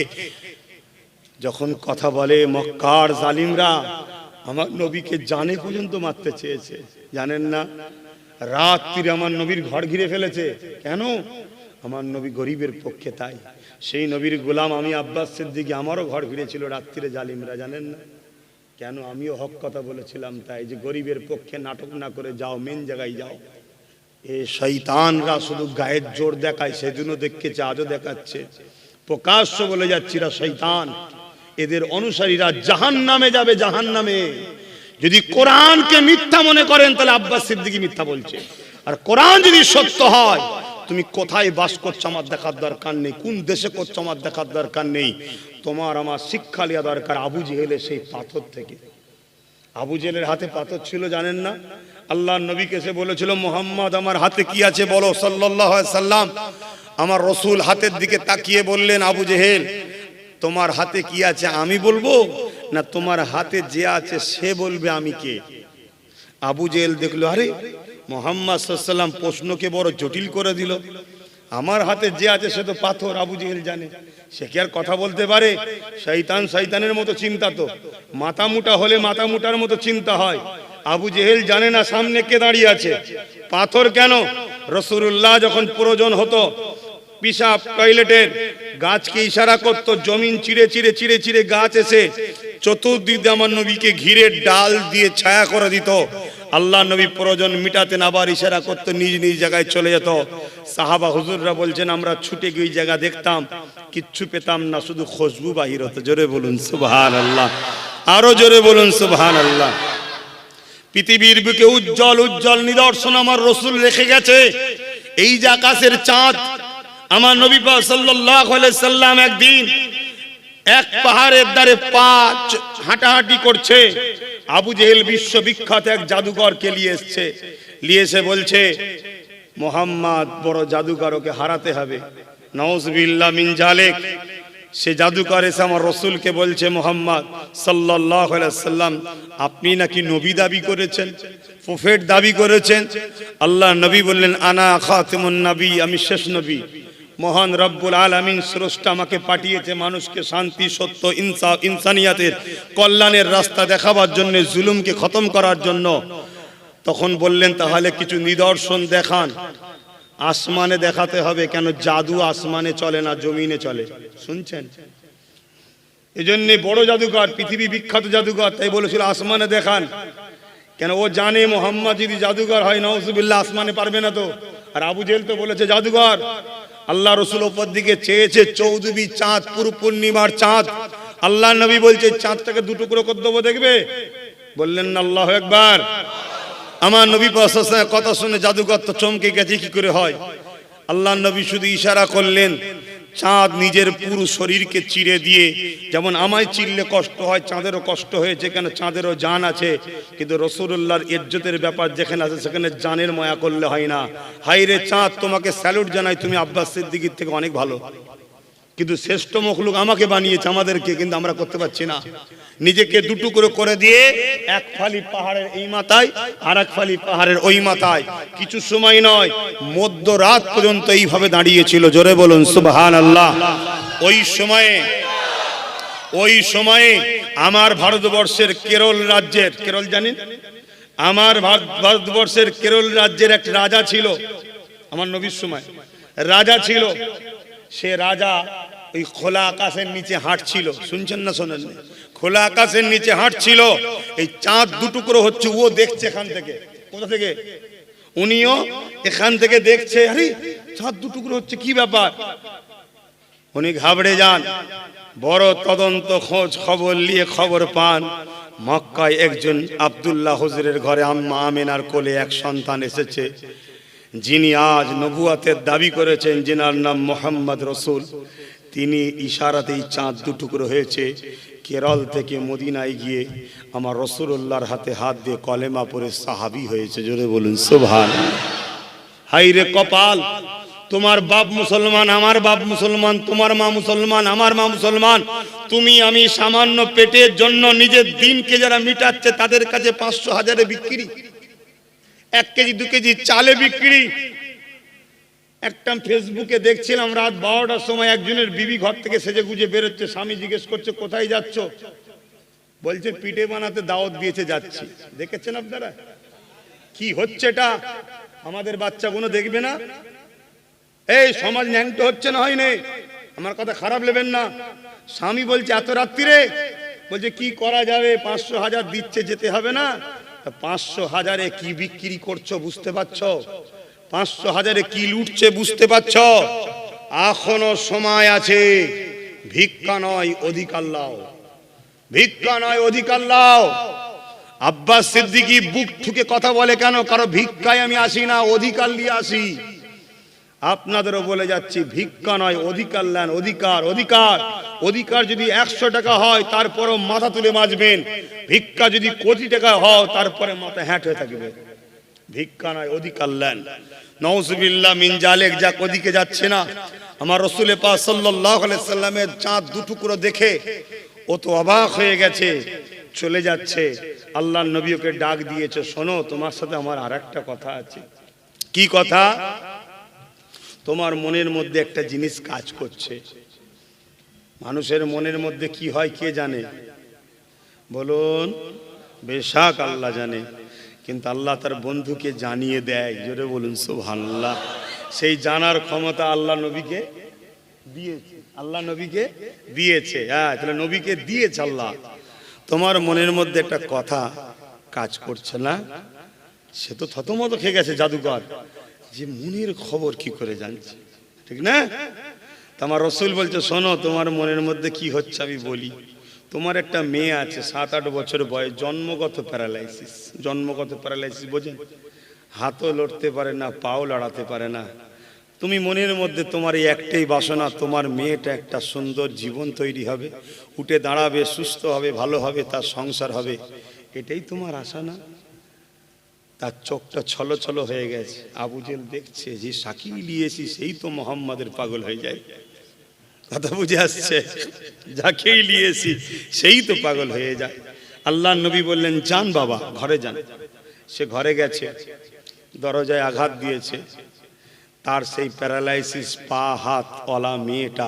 যখন কথা বলে, মক্কার জালিমরা আমার নবীকে জানে পর্যন্ত মারতে চেয়েছে, জানেন না? রাত্রিরে আমার নবীর ঘর ঘিরে ফেলেছে। কেন? আমার নবী গরিবের পক্ষে। তাই সেই নবীর গোলাম আমি আব্বাস সিদ্দিকী, আমারও ঘর ঘিরেছিল রাত্রিরে জালিমরা, জানেন না? কেন? আমিও হক কথা বলেছিলাম, তাই যে গরিবের পক্ষে নাটক না করে যাও, মেন জায়গায় যাও। এ শয়তানরা শুধু গায়ের জোর দেখায়, সেদিনও দেখেছে, আজও দেখাচ্ছে, প্রকাশ্য বলে যাচ্ছিরা শয়তান। এদের অনুসারীরা জাহান্নামে যাবে, জাহান্নামে। যদি কোরআনকে মিথ্যা মনে করেন তাহলে আব্বাস সিদ্দিকী মিথ্যা বলছে, আর কোরআন যদি সত্য হয়, তুমি কোথায় বাস করছো আমার দেখার দরকার নেই, কোন দেশে করছো আমার দেখার দরকার নেই। তোমার আমার শিক্ষা নেওয়া দরকার আবু জেহেলের সেই পাথর থেকে। আবু জেহেলের হাতে পাথর ছিল জানেন না? আল্লাহর নবীকে এসে বলেছিল, মোহাম্মদ আমার হাতে কি আছে বলো সাল্লাল্লাহু আলাইহি সাল্লাম। আমার রসুল হাতের দিকে তাকিয়ে বললেন, আবু জেহেল তোমার হাতে কি আছে আমি বলবো, না তোমার হাতে যে আছে সে বলবে আমি কে? আবু জেহেল দেখলো, আরে মোহাম্মদ সাল্লাল্লাহু আলাইহি সাল্লাম প্রশ্নকে বড় জটিল করে দিল। আমার হাতে যে আছে সে তো পাথর, আবু জেহেল জানে, সে কি আর কথা বলতে পারে? শয়তানের মতো চিন্তা, তো মাথা মুটা হলে মাথা মুটার মতো চিন্তা হয়। আবু জেহেল জানে না সামনে কে দাঁড়িয়ে আছে। পাথর কেন? রাসূলুল্লাহ যখন প্রয়োজন হতো পিশাব টয়লেটের, গাছকে ইশারা করত, জমিন চিড়ে চিড়ে চিড়ে চিড়ে গাছ এসে চতুর্দিকে আমার নবীকে ঘিরে ডাল দিয়ে ছায়া করে দিত। আল্লাহ নবী প্রয়োজন মিটাতেন, আবার ইশারা করতো, নিজ নিজ জায়গায় চলে যেত। সাহাবা হুজুররা বলছেন আমরা ছুটে গিয়ে জায়গা দেখতাম, কিচ্ছু পেতাম না, শুধু খুশবু বাহির হতো। জোরে বলুন সুবহানাল্লাহ, আরো জোরে বলুন সুবহানাল্লাহ। পৃথিবীর বুকে উজ্জ্বল উজ্জ্বল নিদর্শন আমার রসুল রেখে গেছে। এই যে আকাশের চাঁদ, আমার নবী পাক সাল্লাল্লাহু আলাইহি সাল্লাম একদিন এক পাহাড়ের ধারে পা হাঁটাহাঁটি করছে। আবু জেহেল বিশ্ববিখ্যাত এক জাদুকরকে নিয়ে এসে বলছে, মোহাম্মদ বড় জাদুকর, ওকে হারাতে হবে। নাউজুবিল্লাহ মিন জালিক। সে জাদুকর এসে আমার রসুলকে বলছে, মোহাম্মদ সাল্লাল্লাহু আলাইহি সাল্লাম আপনি নাকি নবী দাবি করেছেন, প্রফেট দাবি করেছেন। আল্লাহ নবী বললেন, আনা খাতিমুন নবী, আমি শেষ নবী। মহান রব্বুল আলামিন স্রষ্টা আমাকে পাঠিয়েছে মানুষকে শান্তি, সত্য, ইনসাফ, ইনসানিয়াতের কল্যাণের রাস্তা দেখাবার জন্য, জুলুমকে খতম করার জন্য। তখন বললেন, তাহলে কিছু নিদর্শন দেখান। আসমানে দেখাতে হবে, কেন জাদু আসমানে চলে না, জমিনে চলে। শুনছেন? এজন্য বড় জাদুকর, পৃথিবী বিখ্যাত জাদুকর, তাই বলেছিল আসমানে দেখান। কেন ও জানে মোহাম্মদ যদি জাদুকর হয়, নাউজুবিল্লাহ, আসমানে পারবে না তো। আর আবু জেহেল তো বলেছে জাদুকর। আল্লাহ রসুল উপর দিকে চেয়েছে, চৌদুবী চাঁদ, পুরো পূর্ণিমার চাঁদ। আল্লাহ নবী বলছে চাঁদটাকে দুটুকরো করে দেবো, দেখবে? বললেন না আল্লাহু আকবার। আমার নবী পাক কথা শুনে জাদুকর তো চমকে গেছে, কি করে হয়? আল্লাহ নবী শুধু ইশারা করলেন, চাঁদ নিজের পুরো শরীরকে চিড়ে দিয়ে, যেমন আমায় চিড়লে কষ্ট হয়, চাঁদেরও কষ্ট হয়েছে, কেন চাঁদেরও জান আছে। কিন্তু রাসূলুল্লাহর ইজ্জতের ব্যাপার যেখানে আছে সেখানে জানের মায়া করলে হয় না। হায়রে চাঁদ, তোমাকে স্যালুট জানাই, তুমি আব্বাস সিদ্দিকীর থেকে অনেক ভালো। কিন্তু শ্রেষ্ঠ মখলুক আমাকে বানিয়েছে, আমাদেরকে, কিন্তু আমরা করতে পারছি না। নিজেকে দুটুকরো করে দিয়ে এক ফালি পাহাড়ের এই মাথায় আর এক ফালি পাহাড়ের ওই মাথায়, কিছু সময় নয়, মধ্যরাত পর্যন্ত এইভাবে দাঁড়িয়েছিল। জোরে বলুন সুবহানাল্লাহ। ওই সময়ে আমার ভারতবর্ষের কেরল রাজ্যের, কেরল জানেন? আমার ভারতবর্ষের কেরল রাজ্যের এক রাজা ছিল, আমার নবীর সময় রাজা ছিল। সে রাজা ওই খোলা আকাশের নিচে হাঁটছিল। শুনছেন না শোনেন? খোলা আকাশের নিচে হাঁটছিল। এই চাঁদ দুটুকরো হচ্ছে, ও দেখছে এখান থেকে। কোথা থেকে? উনিও এখান থেকে দেখছে, আরে চাঁদ দুটুকরো হচ্ছে, কি ব্যাপার? উনি ঘাবড়ে যান। বড় তদন্ত খোঁজ খবর নিয়ে খবর পান, মক্কায় একজন আব্দুল্লাহ হুজুরের ঘরে আম্মা আমিনার কোলে এক সন্তান এসেছে, যিনি আজ নবুয়াতের দাবি করেছেন, যিনার নাম মোহাম্মদ রসুল। তিনি ইশারাতেই চাঁদ দুটুকরো হয়েছে। কেরল থেকে মদিনায় গিয়ে আমার রাসূলুল্লাহর হাতে হাত দিয়ে কলেমা পড়ে সাহাবী হয়েছে। জোরে বলুন সুবহানাল্লাহ। হায়রে কপাল, তোমার বাপ মুসলমান, আমার বাপ মুসলমান, তোমার মা মুসলমান, আমার মা মুসলমান। তুমি আমি সামান্য পেটের জন্য নিজের দিনকে যারা মিটাচ্ছে, তাদের কাছে 500 হাজারে বিক্রি, 1 কেজি 2 কেজি চালে বিক্রি। একটা ফেসবুকে দেখছিলাম, রাত 12টার সময় একজনের বিবি ঘর থেকে সেজে গুজে বেরোচ্ছে। স্বামী জিজ্ঞেস করছে, কোথায় যাচ্ছ? বলছে পিঠে বানাতে দাওয়াত দিয়েছে, যাচ্ছি। দেখেছেন আপনারা কি হচ্ছে? এটা আমাদের বাচ্চাগুলো দেখবে না? এই সমাজ ন্যাংটো হচ্ছে না, হয়নি? আমার কথা খারাপ নেবেন না। স্বামী বলছে এত রাত্রিরে, বলছে কি করা যাবে, 500 হাজার দিচ্ছে, যেতে হবে না? 500 হাজারে কি বিক্রি করছো বুঝতে পারছো? 500 হাজারে কি লুটছে বুঝতে পারছো? এখনো সময় আছে। ভিক্ষা নয় অধিকার লাও, ভিক্ষা নয় অধিকার লাও। আব্বাস সিদ্দিকী বুক ঠুকে কথা বলে কেন? কারণ ভিক্ষায় আমি আসি না, অধিকার নিয়ে আসি। আপনাদেরও বলে যাচ্ছি, ভিক্ষা নয়, অধিকার নেন। অধিকার অধিকার অধিকার যদি 100 টাকা হয় তারপরও মাথা তুলে বাঁচবেন। ভিক্ষা যদি কোটি টাকা হয় তারপরে মাথা হ্যাট হয়ে থাকবে। ভিক্ষা নয়, অধিকার নেন। নাউজুবিল্লাহ মিন জালেক, যাক ওদিকে যাচ্ছে না। আমার রাসূল পাক সাল্লাল্লাহু আলাইহি সাল্লামের চাঁদ দুটুকরো দেখে ও তো অবাক হয়ে গেছে, চলে যাচ্ছে। আল্লাহর নবী ওকে ডাক দিয়েছে, শোনো তোমার সাথে আমার আরেকটা কথা আছে। কি কথা? তোমার মনের মধ্যে একটা জিনিস কাজ করছে। মানুষের মনের মধ্যে কি হয় কে জানে? বলুন, বেশাক আল্লাহ জানে, কিন্তু আল্লাহ তার বন্ধুকে জানিয়ে দেয়। জোরে বলুন সুবহানাল্লাহ। সেই জানার ক্ষমতা আল্লাহ নবীকে দিয়েছে। আল্লাহ নবীকে দিয়েছে। হ্যাঁ, তাহলে নবীকে দিয়েছে আল্লাহ। তোমার মনের মধ্যে একটা কথা কাজ করছে না? সে তো থতমত খেয়ে গেছে জাদুকর, যে মনের খবর কি করে জানছে, ঠিক না? তোমার রাসূল বলছে, শোনো তোমার মনের মধ্যে কি হচ্ছে আমি বলি। তোমার একটা মেয়ে আছে 7-8 বছর বয়স, জন্মগত প্যারালাইসিস। জন্মগত প্যারালাইসিস বোঝেন? হাতও লড়তে পারে না, পাও লড়াতে পারে না। তুমি মনের মধ্যে তোমার এই একটাই বাসনা, তোমার মেয়েটা একটা সুন্দর জীবন তৈরি হবে, উঠে দাঁড়াবে, সুস্থ হবে, ভালো হবে, তার সংসার হবে, এটাই তোমার আশা না? তার চোখটা ছলো ছলো হয়ে গেছে। আবু জেল দেখছে যে সাকি লিয়েছি সেই তো মোহাম্মদের পাগল হয়ে যায়। কথা বুঝে আসছে? যাকেই লিয়েছি সেই তো পাগল হয়ে যায়। আল্লাহ নবী বললেন, যান বাবা, ঘরে যান। সে ঘরে গেছে, দরজায় আঘাত দিয়েছে। তার সেই প্যারালাইসিস পা হাত ওলা মেয়েটা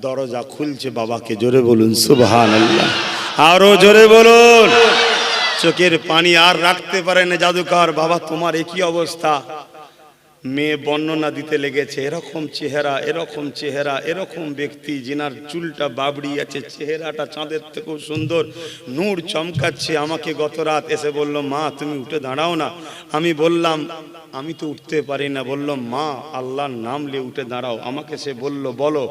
দরজা খুলছে বাবাকে। জোরে বলুন সুবহানাল্লাহ। আরো জোরে বলুন। চোখের পানি আর রাখতে পারে না জাদুকর। বাবা তোমার একই অবস্থা। মেয়ে বর্ণনা দিতে লেগেছে, এরকম চেহারা, এরকম চেহারা, এরকম ব্যক্তি, যিনার চুলটা বাবড়ি আছে, চেহারাটা চাঁদের থেকেও সুন্দর, নূর চমকাচ্ছে। আমাকে গত রাত এসে বলল, মা তুমি উঠে দাঁড়াও না। আমি বললাম আমি তো উঠতে পারি না। বলল, মা আল্লাহর নাম নিয়ে উঠে দাঁড়াও। আমাকে সে বলল, বলো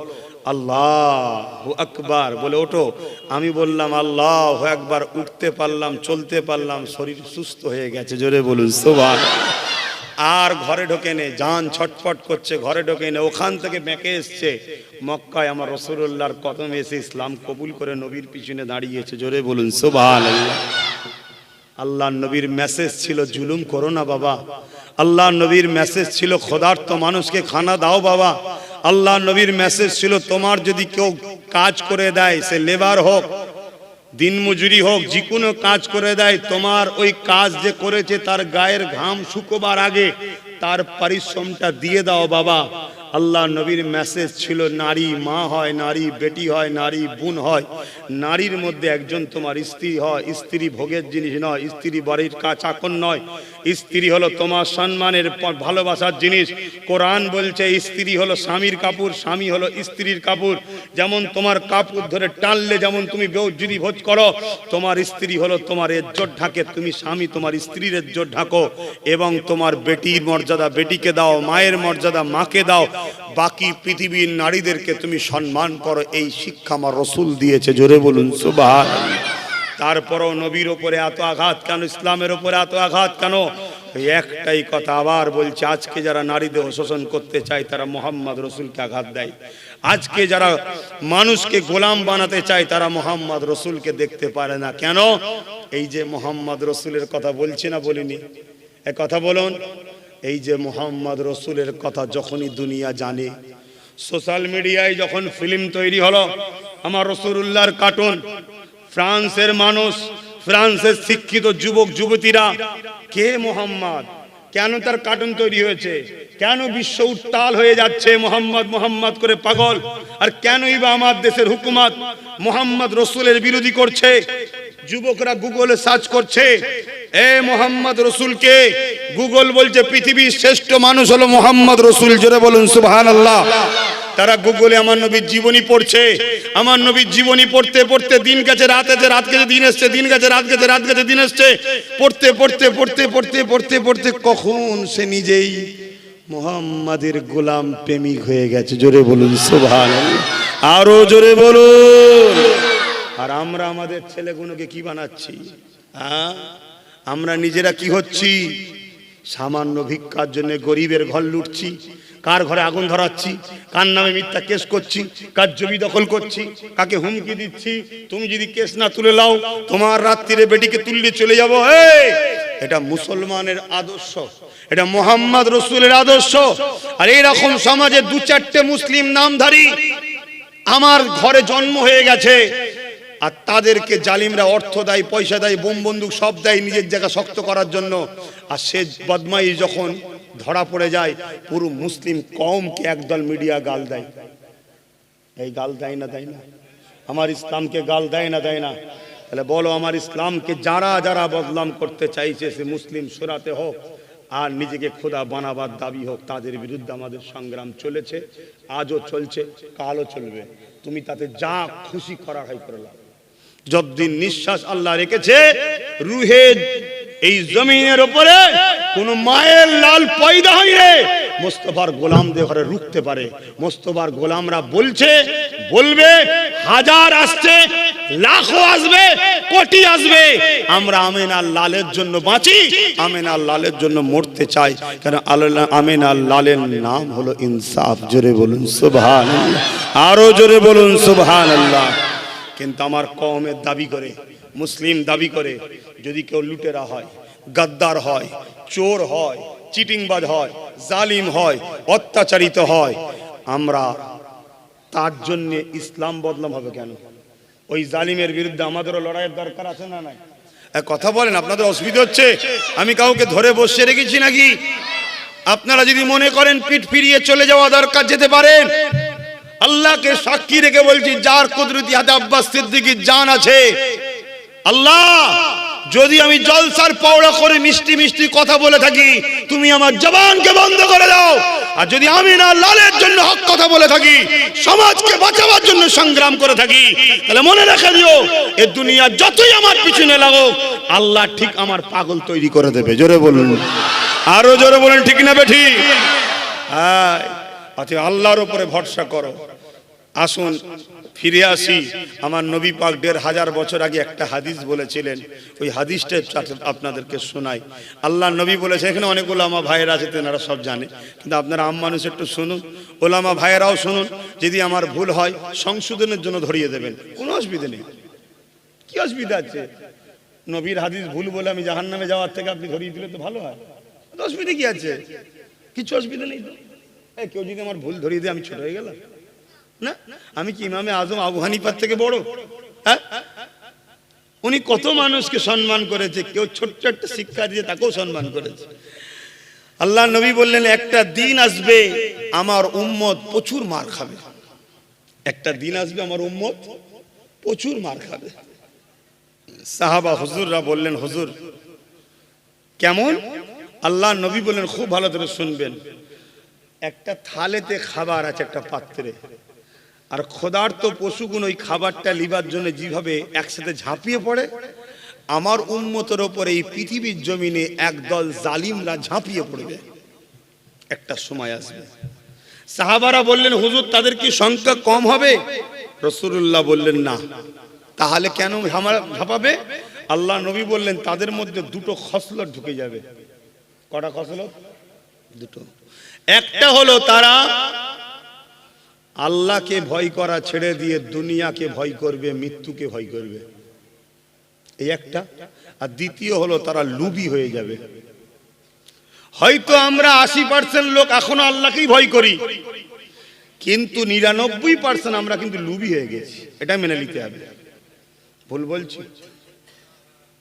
আল্লাহু আকবার, বলে ওঠো। আমি বললাম আল্লাহু আকবার, উঠতে পারলাম, চলতে পারলাম, শরীর সুস্থ হয়ে গেছে। জোরে বলুন সুবহানাল্লাহ। আর ঘরে ঢোকে নে, জান ছটফট করছে, ঘরে ঢোকে নে। ওখান থেকে বেঁকে এসছে মক্কায়, আমার রাসূলুল্লাহর কদমে এসে ইসলাম কবুল করে নবীর পিছনে দাঁড়িয়েছে। জোরে বলুন সুবহানাল্লাহ। আল্লাহর নবীর মেসেজ ছিল, জুলুম করো না বাবা। আল্লাহর নবীর মেসেজ ছিল, ক্ষুধার্ত মানুষকে খানা দাও বাবা। আল্লাহর নবীর মেসেজ ছিল, তোমার যদি কেউ কাজ করে দেয়, সে লেবার হোক, দিন মজুরি হোক, যে কোনো কাজ করে দেয়, তোমার ওই কাজ যে করেছে তার গায়ের ঘাম শুকোবার আগে তার পরিশ্রমটা দিয়ে দাও বাবা। আল্লাহ নবীর মেসেজ ছিল, নারী মা হয়, নারী বেটি হয়, নারী বোন হয়। নারীর মধ্যে একজন তোমার স্ত্রী হয়। স্ত্রী ভোগের জিনিস নয়, স্ত্রী বাড়ির চাকর নয়। স্ত্রী হলো তোমার সম্মানের ভালোবাসার জিনিস। কোরআন বলছে স্ত্রী হলো স্বামীর কাপড়, স্বামী হলো স্ত্রীর কাপড়। যেমন তোমার কাপড় ধরে টানলে যেমন তুমি যদি ভোজ করো, তোমার স্ত্রী হলো তোমার ইজ্জত ঢাকে, তুমি স্বামী তোমার স্ত্রীর ইজ্জত ঢাকো। এবং তোমার বেটির মর্যাদা বেটিকে দাও, মায়ের মর্যাদা মাকে দাও, বাকি পৃথিবীর নারীদেরকে তুমি সম্মান করো। এই শিক্ষা আমার রাসূল দিয়েছে। জোরে বলুন সুবহানাল্লাহ। তারপরও নবীর উপরে এত আঘাত কেন? ইসলামের উপরে এত আঘাত কেন? একটাই কথা আবার বলছে, আজকে যারা নারীদের শোষণ করতে চায় তারা মুহাম্মদ রাসূলকে আঘাত দেয়। আজকে যারা মানুষকে গোলাম বানাতে চায় তারা মুহাম্মদ রাসূলকে দেখতে পারে না। কেন? এই যে মুহাম্মদ রাসূলের কথা বলছি না বলিনি? এ কথা বলুন। এই যে মুহাম্মদ রাসূলের কথা যখনই দুনিয়া জানে, সোশ্যাল মিডিয়ায় যখন ফিল্ম তৈরি হলো আমার রাসূলুল্লাহর কার্টুন, ফ্রান্সের মানুষ, ফ্রান্সের শিক্ষিত যুবক যুবতীরা, কে মুহাম্মদ, কেন তার কার্টুন তৈরি হয়েছে, কেন বিশ্ব উত্তাল হয়ে যাচ্ছে মুহাম্মদ মুহাম্মদ করে পাগল, আর কেনই বা আমার দেশের হুকুমত মুহাম্মদ রাসূলের বিরোধী করছে? যুবকরা গুগলে সার্চ করছে এ মুহাম্মদ রাসূলকে, গুগল বলছে পৃথিবীর শ্রেষ্ঠ মানুষ হলো মুহাম্মদ রাসূল। জোরে বলুন সুবহানাল্লাহ। তারা গুগলে আমার নবীর জীবনী পড়ছে। আমার নবীর জীবনী পড়তে পড়তে দিন গেছে রাত আছে, রাত গেছে দিন এসছে, দিন গেছে রাত গেছে, রাত গেছে দিন এসছে। পড়তে পড়তে পড়তে পড়তে পড়তে পড়তে কখন সে নিজেই মুহাম্মাদের গোলাম প্রেমিক হয়ে গেছে। জোরে বলুন সুবহানাল্লাহ। আরো জোরে বলুন। আর আমরা আমাদের ছেলেগুলোকে কি বানাচ্ছি? হ্যাঁ, আমরা নিজেরা কি হচ্ছি, সামান্য ভিক্ষার জন্য গরিবের ঘর লুটছি, কার ঘরে আগুন ধরাচ্ছি, কার নামে মিথ্যা কেস করছি, কার জমি দখল করছি, কাকে হুমকি দিচ্ছি, তুমি যদি কেস না তুলে লাও তোমার রাত্রিরে বেটিকে তুললে চলে যাবো। এটা মুসলমানের আদর্শ, এটা মোহাম্মদ রসুলের আদর্শ। আর এইরকম সমাজে দু চারটে মুসলিম নামধারী আমার ঘরে জন্ম হয়ে গেছে, আর তাদেরকে জালিমরা অর্থ দেয়, পয়সা দেয়, বোম বন্দুক সব দেয় নিজের জায়গা শক্ত করার জন্য। আর সে বদমাইশ যখন ধরা পড়ে যায়, পুরো মুসলিম কওমকে একদল মিডিয়া গাল দেয়। এই গাল দেয় না, দেয় না? আমার ইসলামকে গাল দেয় না, দেয় না? তাহলে বলো, আমার ইসলামকে যারা যারা বদনাম করতে চাইছে, সে মুসলিম সুরাতে হোক আর নিজেকে খোদা বানাবার দাবি হোক, তাদের বিরুদ্ধে আমাদের সংগ্রাম চলেছে, আজও চলছে, কালও চলবে। তুমি তাতে যা খুশি করার হয় করে নাও। যতদিন নিঃশ্বাস আল্লাহ রেখেছে রুহে এই জমিনের উপরে কোন মায়ের লাল পয়দা হইলে মোস্তফার গোলামদের ঘরে রুখতে পারে। মোস্তফার গোলামরা বলছে, বলবে, হাজার আসছে, লাখো আসবে, কোটি আসবে, আমরা আমিনার লালের জন্য বাঁচি, আমিনার লালের জন্য মরতে চাই। কারণ আমিনার লালের নাম হলো ইনসাফ। জোরে বলুন সুবহানাল্লাহ, আরো জোরে বলুন সুবহানাল্লাহ। কিন্তু আমার কওমের দাবি করে, মুসলিম দাবি করে, যদি কেউ লুটেরা হয়, গাদ্দার হয়, চোর হয়, চিটিংবাজ হয়, জালিম হয়, অত্যাচারিত হয়, আমরা তার জন্য ইসলাম বদলাম হবে কেন? ওই জালিমের বিরুদ্ধে আমাদেরও লড়াইয়ের দরকার আছে না নাই? কথা বলেন, আপনাদের অসুবিধা হচ্ছে? আমি কাউকে ধরে বসে রেখেছি নাকি? আপনারা যদি মনে করেন পিঠ ফিরিয়ে চলে যাওয়া দরকার, যেতে পারেন। আল্লাহকে সাক্ষী রেখে বলছি, যার কুদরতি হাতে আব্বাস সিদ্দিকীর জান আছে, আল্লাহ যদি আমি জলসার পাওড়া করে মিষ্টি মিষ্টি কথা বলে থাকি, তুমি আমার জবানকে বন্ধ করে দাও। আর যদি আমি না লালের জন্য হক কথা বলে থাকি, সমাজকে বাঁচাবার জন্য সংগ্রাম করে থাকি, তাহলে মনে রেখে দিও, এ দুনিয়া যতই আমার পিছনে লাগুক, আল্লাহ ঠিক আমার পাগল তৈরি করে দেবে। জোরে বলুন, আরো জোরে বলেন, ঠিক না বেঠি? হ্যাঁ, আল্লাহর উপরে ভরসা করো। আসুন ফিরে আসি। আমার নবী পাক ১৫০০ বছর আগে একটা হাদিস বলেছিলেন, ওই হাদিসটা আপনাদেরকে শোনাই। আল্লাহ নবী বলেছে, এখানে অনেক ওলামা ভাইয়েরা আছে, তেনারা সব জানে, কিন্তু আপনারা আম মানুষ একটু শুনুন, ওলামা ভাইয়েরাও শুনুন। যদি আমার ভুল হয় সংশোধনের জন্য ধরিয়ে দেবেন, কোনো অসুবিধা নেই। কি অসুবিধা আছে? নবীর হাদিস ভুল বলে আমি জাহান্নামে যাওয়ার থেকে আপনি ধরিয়ে দিলে তো ভালো হয়। অসুবিধা কি আছে? কিছু অসুবিধা নেই তো। কেউ যদি আমার ভুল ধরিয়ে দেয়, আমি ছোট হয়ে গেলাম না? আমি কি ইমামে আজম আবু হানিফার থেকে বড়? হ্যাঁ, উনি কত মানুষকে সম্মান করেছে, কেউ ছোট্ট একটা শিক্ষা দিয়ে তাকেও সম্মান করেছে। আল্লাহ নবী বললেন, একটা দিন আসবে আমার উম্মত প্রচুর মার খাবে। একটা দিন আসবে আমার উম্মত প্রচুর মার খাবে। সাহাবা হুজুররা বললেন, হুজুর কেমন? আল্লাহ নবী বললেন, খুব ভালো করে শুনবেন। একটা থালেতে খাবার আছে, একটা পাত্রে, আর ক্ষুধার্ত পশুগুলো ওই খাবারটা লিবার জন্য যেভাবে একসাথে ঝাঁপিয়ে পড়ে, আমার উম্মতের ওপরে এই পৃথিবীর জমিনে একদল জালিমরা ঝাঁপিয়ে পড়বে। একটা সময় আসবে। সাহাবারা বললেন, হুজুর তাদের কি সংখ্যা কম হবে? রাসূলুল্লাহ বললেন, না। তাহলে কেন ঝাঁপাবে? আল্লাহ নবী বললেন, তাদের মধ্যে দুটো খসলত ঢুকে যাবে। কটা খসলত? দুটো। একটা হলো তারা আল্লাহকে ভয় করা ছেড়ে দিয়ে দুনিয়াকে ভয় করবে, মৃত্যুকে ভয় করবে, এই একটা। আর দ্বিতীয় হলো তারা লুবি হয়ে যাবে। হয়তো আমরা 80% লোক এখনো আল্লাহকেই ভয় করি, কিন্তু 99% আমরা কিন্তু লুবি হয়ে গেছি, এটা মেনে নিতে হবে। ভুল বলছি?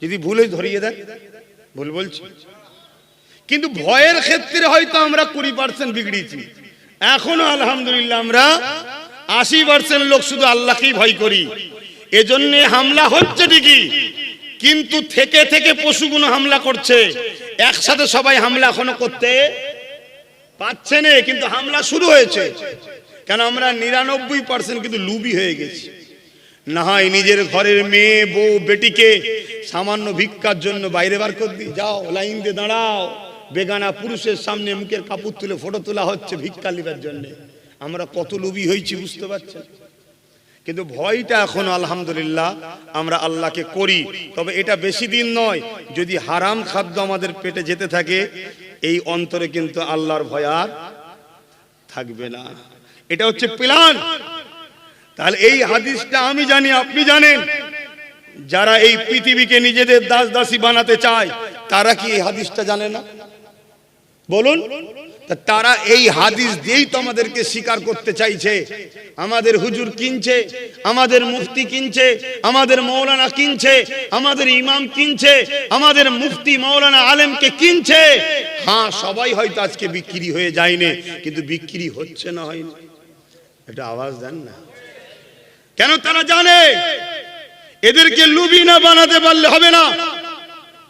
যদি ভুলে ধরিয়ে দেয়, ভুল বলছি। কিন্তু ভয়ের ক্ষেত্রে হয়তো আমরা 20% বিগড়েছি। এখনো আলহামদুলিল্লাহ আমরা 80% লোক শুধু আল্লাহকেই ভয় করি। এজন্য হামলা হচ্ছে ঠিকই, কিন্তু থেকে থেকে পশুগুলো হামলা করছে। একসাথে সবাই হামলা এখনো করতে পারছে না, কিন্তু হামলা শুরু হয়েছে। কেন? আমরা 99% কিন্তু লুবি হয়ে গেছি। না হয় নিজের ঘরের মেয়ে, বউ, বেটিকে সামান্য ভিক্ষার জন্য বাইরে বার করে দিই, যাও লাইন দিয়ে দাঁড়াও। বেগানা পুরুষের সামনে মুখের কাপড় তুলে ফটো তোলা হচ্ছে ভিক্ষা লিবার জন্য। আমরা কত লুবি হয়েছি বুঝতে পারছেন? কিন্তু ভয়টা এখন আলহামদুলিল্লাহ আমরা আল্লাহকে করি। তবে এটা বেশি দিন নয়, যদি হারাম খাদ্য আমাদের পেটে যেতে থাকে এই অন্তরে কিন্তু আল্লাহর ভয় আর থাকবে না। এটা হচ্ছে প্ল্যান। তাহলে এই হাদিসটা আমি জানি, আপনি জানেন। যারা এই পৃথিবীকে নিজেদের দাস দাসী বানাতে চায় তারা কি এই হাদিসটা জানে না? বলুন। তারা এই হাদিস দিয়েই তো আমাদেরকে স্বীকার করতে চাইছে। আমাদের হুজুর কিনছে, আমাদের মুফতি কিনছে, আমাদের মৌলানা কিনছে, আমাদের ইমাম কিনছে, আমাদের মুফতি মৌলানা আলেমকে কিনছে। হ্যাঁ, সবাই হয়তো আজকে বিক্রি হয়ে যায়নি, কিন্তু বিক্রি হচ্ছে না হয়নি। এটা আওয়াজ দেন না কেন? তারা জানে এদেরকে লুবি না বানাতে পারলে হবে না।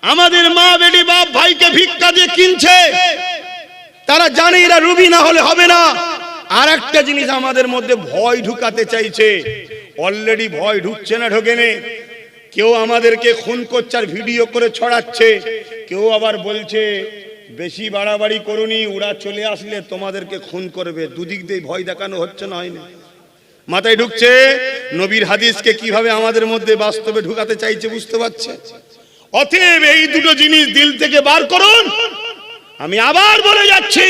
আমাদের মা বেটি বাপ ভাইকে ভিক্ষা দিয়ে কিনছে, তারা জানে এরা রুবি না হলে হবে না। আর একটা জিনিস আমাদের মধ্যে ভয় ঢুকাতে চাইছে। অলরেডি ভয় ঢুকছে না, ঢোকেনি। কেউ আমাদেরকে খুন করছে আর ভিডিও করে ছড়াচ্ছে, কেউ আবার বলছে বেশি বাড়াবাড়ি করুনি, ওরা চলে আসলে তোমাদেরকে খুন করবে। দুদিক দিয়ে ভয় দেখানো হচ্ছে না, হয়নি? মাথায় ঢুকছে নবীর হাদিসকে কিভাবে আমাদের মধ্যে বাস্তবে ঢুকাতে চাইছে, বুঝতে পারছে? অতএব এই দুটো জিনিস দিল থেকে বার করুন। আমি আবার বলে যাচ্ছি,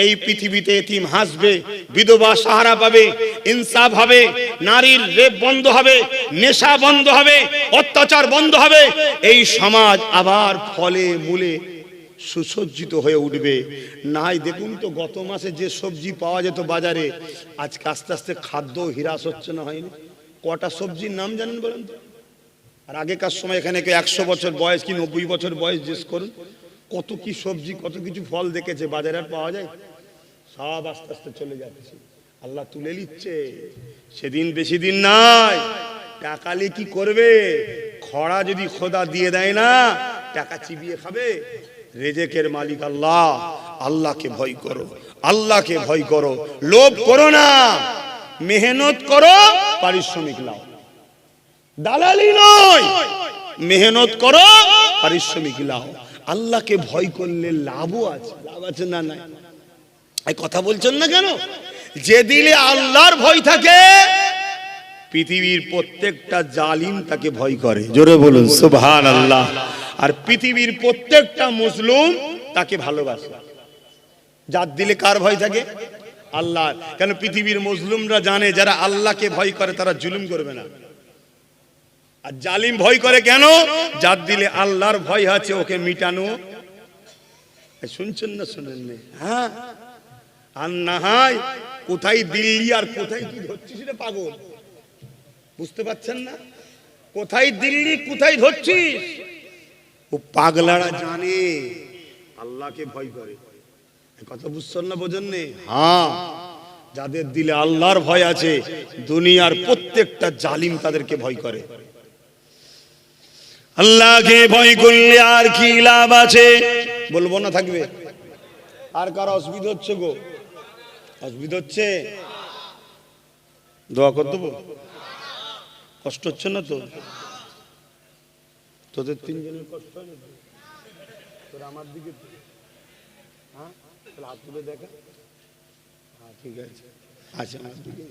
এই পৃথিবীতে এতিম হাসবে, বিধবা সাহারা পাবে, ইনসাফ হবে, নারীর রেপ বন্ধ হবে, নেশা বন্ধ হবে, অত্যাচার বন্ধ হবে। এই সমাজ আবার ফলে মূলে সুসজ্জিত হয়ে উঠবে। নাই দেখুন তো গত মাসে যে সবজি পাওয়া যেত বাজারে, আজকে আস্তে আস্তে খাদ্য হ্রাস হচ্ছে না, হয়নি? কটা সবজির নাম জানেন বলেন তো? আর আগেকার সময় এখানে 100 বছর বয়স কি 90 বছর বয়স জিজ্ঞেস করুন, কত কি সবজি, কত কিছু ফল দেখেছে। বাজারে আর পাওয়া যায়? সব আস্তে আস্তে চলে যাচ্ছে, আল্লাহ তুলে নিচ্ছে। সেদিন বেশি দিন নাই, টাকালে কি করবে? খরা যদি খোদা দিয়ে দেয় না, টাকা চিবিয়ে খাবে। রেজেকের মালিক আল্লাহ। আল্লাহকে ভয় করো, আল্লাহকে ভয় করো। লোভ করো না, মেহনত করো, পারিশ্রমিক লাও। দালালি নয়, মেহনত করো, পারিশ্রমিক লাও। আল্লাহকে ভয় করলে লাভও আছে। লাভ আছে না? নাই? এই কথা বলছেন না কেন? যে দিলে আল্লাহর ভয় থাকে, পৃথিবীর প্রত্যেকটা জালিম তাকে ভয় করে। জোরে বলুন সুবহানাল্লাহ। আর পৃথিবীর প্রত্যেকটা মুসলিম তাকে ভালোবাসে। যার দিলে কার ভয় থাকে? আল্লাহ। কেন? পৃথিবীর মুসলিমরা জানে যারা আল্লাহকে ভয় করে তারা জুলুম করবে না। আর জালিম ভয় করে কেন? যার দিলে আল্লাহর ভয় আছে, ওকে মিটানো। শুনছেন না? শুনেন না? হ্যাঁ। আর না হয় কোথায় দিল্লি আর কোথায় কি ধরছিস রে পাগল, বুঝতে পারছেন না? কোথায় দিল্লি কোথায় ধরছিস? ও পাগলারা জানে আল্লাহকে ভয় করে। কথা বুঝছেন না? বোঝেন নে? হ্যাঁ, যাদের দিলে আল্লাহর ভয় আছে, দুনিয়ার প্রত্যেকটা জালিম তাদেরকে ভয় করে। আল্লাহকে ভয় করলে আর কি লাভ আছে? বলবো না, থাকবে? আর কার অসুবিধা হচ্ছে গো? অসুবিধা হচ্ছে? দোয়া করে দেবো? কষ্ট হচ্ছে না তো? তোদের তিনজনের কষ্ট হয় না? তোর আমার দিকে, হ্যাঁ, হাত তুলে দেখা। হ্যাঁ, ঠিক আছে, আচ্ছা, আমার দিকে।